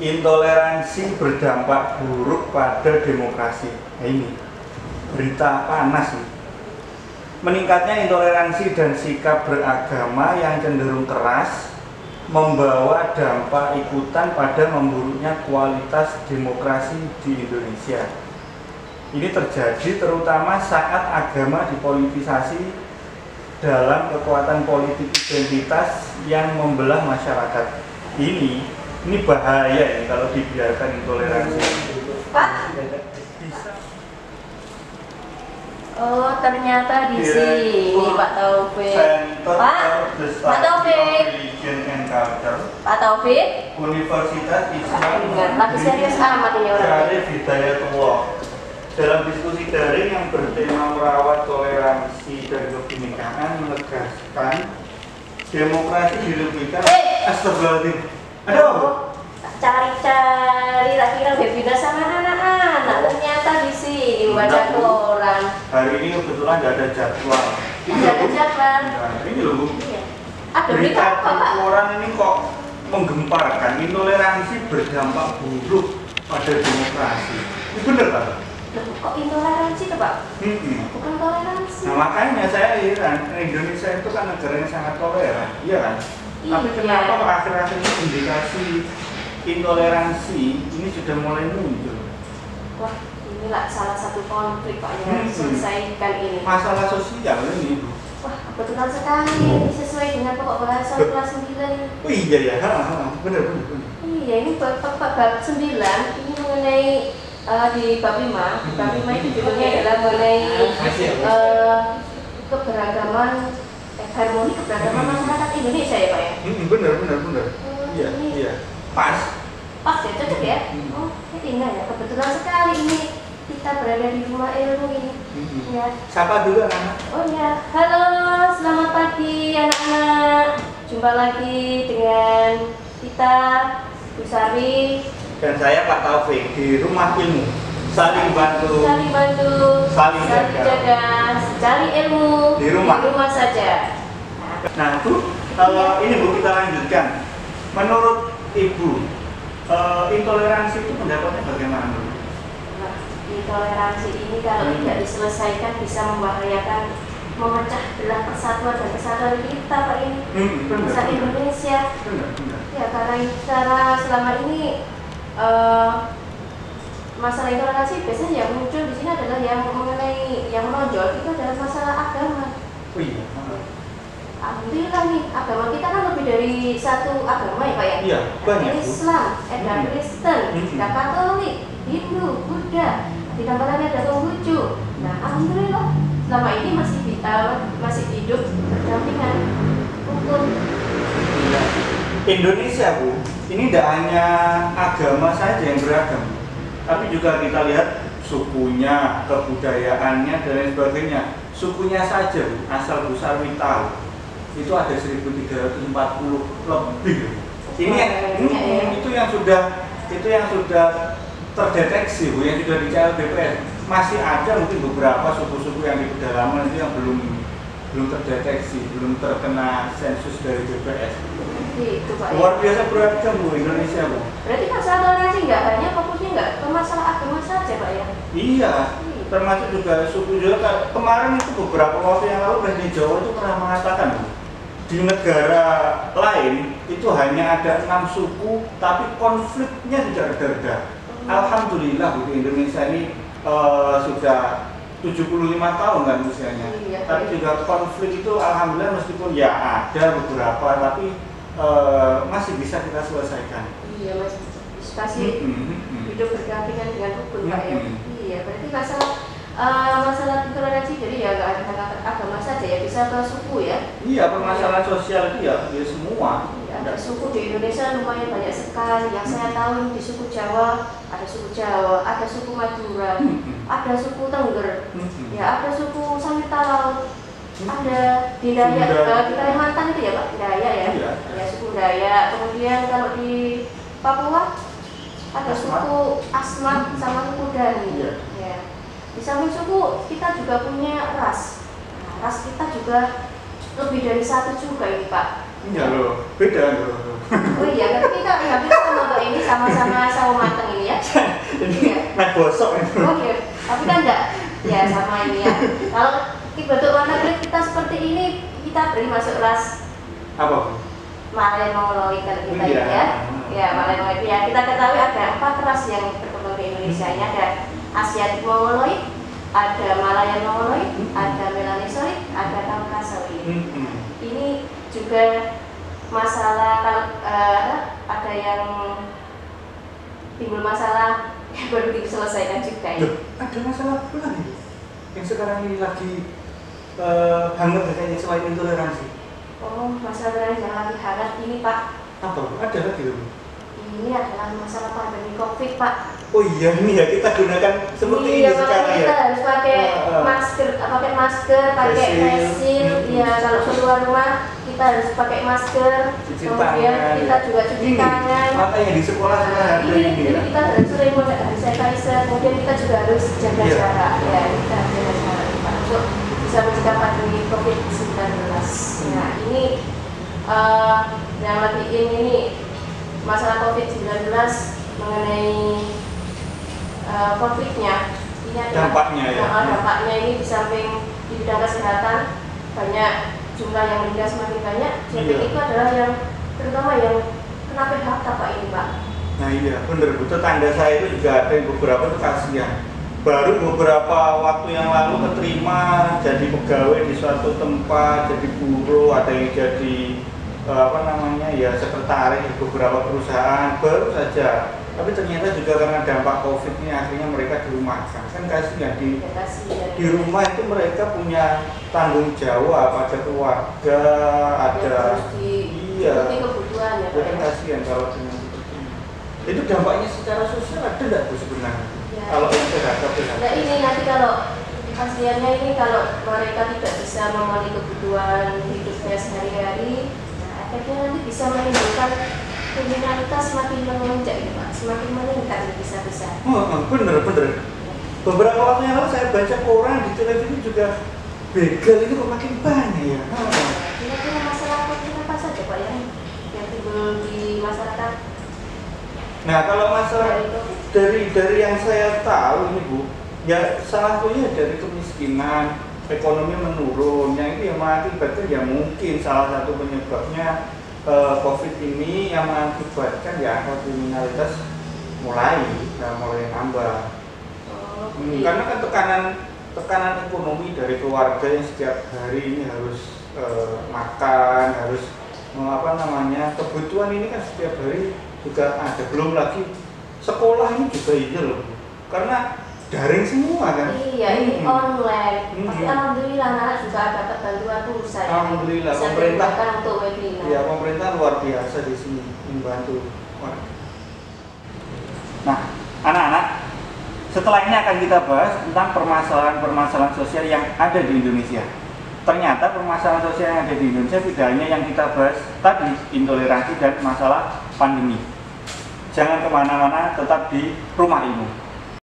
Intoleransi berdampak buruk pada demokrasi. Nah, ini berita panas nih. Meningkatnya intoleransi dan sikap beragama yang cenderung keras membawa dampak ikutan pada memburuknya kualitas demokrasi di Indonesia. Ini terjadi terutama saat agama dipolitisasi dalam kekuatan politik identitas yang membelah masyarakat. Ini bahaya ya kalau dibiarkan intoleransi. Pak? Oh, ternyata di sini Pak Taufik. Pak Taufik. Pak Taufik. Universitas Islam. Lagi serius amat ini orang. Syarif Hidayatullah. Dalam diskusi daring yang bertema merawat toleransi dan kebinekaan menegaskan demokrasi dirugikan. Astagfirullahaladzim. Aduh, cari-cari tak kira webinar sama anak-anak, ternyata di sini baca koran. Hari ini kebetulan nggak ada jadwal. Nggak ada jadwal. Nah, ini loh Bu. Iya. Ada berita apa Pak? Koran ini kok menggemparkan intoleransi berdampak buruk pada demokrasi. Ini benar Pak? Loh, kok intoleransi tuh Pak? Bukan toleransi. Nah makanya saya heran, Indonesia itu kan negara yang sangat toleran, iya kan? Tapi kenapa akhir-akhir ini indikasi intoleransi ini sudah mulai muncul? Wah, inilah salah satu konflik Pak yang harus selesaikan ini. Masalah sosial ini Bu. Wah, kebetulan sekali ini sesuai dengan pokok bahasan kelas 9. Oh iya ya, benar. Iya, ini bab 9 ini mengenai di bab 5. Di bab 5 itu judulnya adalah mengenai keberagaman harmoni keberagaman masyarakat Indonesia ya Pak ya? Benar. Iya. Pas ya, cocok ya? Oh, ingat ya, kebetulan sekali ini kita berada di rumah ilmu ini. Ya. Siapa dulu anak-anak? Oh ya, halo, selamat pagi anak-anak. Jumpa lagi dengan kita, Bu Sari dan saya Pak Taufik di rumah ilmu. Saling bantu, saling jaga, cari ilmu di rumah saja. Nah Bu, ini Bu kita lanjutkan. Menurut Ibu, intoleransi itu pendapatnya bagaimana? Nah, intoleransi ini kalau tidak diselesaikan bisa membahayakan, memecah belah persatuan dan kesatuan kita Pak ini, bangsa Indonesia. Ya karena selama ini masalah intoleransi biasanya yang muncul di sini adalah yang mengenai yang menonjol itu adalah masalah agama. Oh iya. Alhamdulillah nih agama kita kan lebih dari satu agama ya Pak ya. Iya, banyak. Islam, ada Kristen, ada Katolik, Hindu, Buddha, ditambah lagi ada Konghucu. Nah alhamdulillah selama ini masih hidup berdampingan hukum. Indonesia Bu, ini tidak hanya agama saja yang beragam, tapi juga kita lihat sukunya, kebudayaannya dan lain sebagainya. Sukunya saja Bu, asal Bu Sarwi tahu itu ada 1340 lebih. Itu yang sudah terdeteksi Bu, yang sudah di CLBPS. Masih ada mungkin beberapa suku-suku yang di pedalaman itu yang belum terdeteksi, belum terkena sensus dari BPS. Gitu, Pak, luar biasa beragam Bu Indonesia Bu. Berarti masalah toleransi nggak hanya fokusnya nggak ke masalah agama saja Pak ya? Iya, termasuk juga suku Jawa. Kemarin itu beberapa waktu yang lalu Presiden Jawa itu pernah mengatakan Bu, di negara lain itu hanya ada 6 suku, tapi konfliknya tidak reda-reda. Alhamdulillah Bu, di Indonesia ini sudah 75 tahun kan usianya. Iya, tapi juga konflik itu alhamdulillah meskipun ya ada beberapa, tapi masih bisa kita selesaikan. Iya, masih hidup berdampingan dengan hukum Pak ya. Iya, berarti masalah intoleransi jadi ya nggak ada agama saja ya, bisa ke suku ya. Iya, permasalahan sosial itu ya semua. Iya, Ada suku di Indonesia lumayan banyak sekali. Yang saya tahu di suku Jawa, ada suku Madura, ada suku Tengger, ya ada suku Sangita Laut, ada di Dayak, di Kalimantan itu ya Pak, Dayak ya, ya suku Dayak. Kemudian kalau di Papua ada suku Asmat sama suku Dani. Ya. Di samping suku kita juga punya ras. Nah, ras kita juga lebih dari satu juga ini Pak. Iya loh, beda loh. Oh iya, tapi kita nggak bisa sama ini sama-sama sawo mateng ini ya. Ini mek bosok itu. Oh iya, tapi kan enggak ya sama ini ya. Kalau bentuk warna kulit kita seperti ini, kita beri masuk ras apa? Malay Mongoloid kalau kita ya. Ya, Malay Mongoloid ya. Kita ketahui ada 4 ras yang berkembang di Indonesia. Ini ada Asiatic Mongoloid, ada Malayan Mongoloid, ada Melanesoid, ada Kaukasoid. Ini juga masalah kalau ada yang timbul masalah yang baru diselesaikan juga ya. Ada masalah apa lagi yang sekarang ini lagi hangat kayaknya selain intoleransi? Oh, masalah yang lagi hangat ini Pak. Apa? Ada lagi loh. Ini adalah masalah pandemi COVID Pak. Oh iya, ini ya kita gunakan seperti ini sekarang ya. Kita harus pakai masker, pakai face shield. Ya kalau keluar rumah kita harus pakai masker. Kemudian kita juga cuci tangan. Makanya di sekolah ada ini. Jadi kita harus sering menggunakan sanitizer. Kemudian kita juga harus jaga jarak. Ya kita jaga jarak Pak untuk bisa mencegah pandemi COVID-19. Nah ini yang lagi ini masalah COVID-19 mengenai COVID-nya, ini adalah dampaknya ya. Dampaknya ini di samping di bidang kesehatan banyak jumlah yang meninggal semakin banyak. Jadi itu adalah yang terutama yang kena PHK Pak ini Pak. Nah iya bener, betul tanda saya itu juga ada yang beberapa itu kasihan. Baru beberapa waktu yang lalu keterima jadi pegawai di suatu tempat, jadi buruh, ada yang jadi sekretaris di beberapa perusahaan baru saja. Tapi ternyata juga karena dampak COVID ini akhirnya mereka dirumahkan. Kan kasihan di rumah itu mereka punya tanggung jawab, ada keluarga, ada kebutuhan ya. Jadi kasihan kalau dengan seperti ini. Itu dampaknya secara sosial ada nggak Bu sebenarnya? Ya. Kalau yang PHK. Nah ini nanti kalau kasihannya ini kalau mereka tidak bisa memenuhi kebutuhan hidupnya sehari-hari, nah akhirnya nanti bisa menimbulkan kriminalitas semakin melonjak ya Pak, semakin meningkat bisa-bisa. Bener. Beberapa waktu yang lalu saya baca koran di televisi juga begal ini kok makin banyak ya. Kira-kira masalah apa saja Pak yang timbul di masyarakat? Nah kalau masalah dari yang saya tahu ini Bu, ya salah satunya dari kemiskinan, ekonomi menurun, yang itu yang mengakibatkan ya mungkin salah satu penyebabnya COVID ini yang mengakibatkan ya angka kriminalitas mulai nambah. Karena kan tekanan ekonomi dari keluarga yang setiap hari ini harus makan, harus kebutuhan ini kan setiap hari juga ada. Belum lagi sekolah ini juga iya loh, karena daring semua kan. Iya, ini online. Tapi alhamdulillah anak juga dapat bantuan pulsa. Alhamdulillah pemerintah untuk webinar. Ya, pemerintah luar biasa di sini membantu. Nah, anak-anak, setelah ini akan kita bahas tentang permasalahan-permasalahan sosial yang ada di Indonesia. Ternyata permasalahan sosial yang ada di Indonesia tidak hanya yang kita bahas tadi, intoleransi dan masalah pandemi. Jangan kemana-mana, tetap di Rumah Ilmu.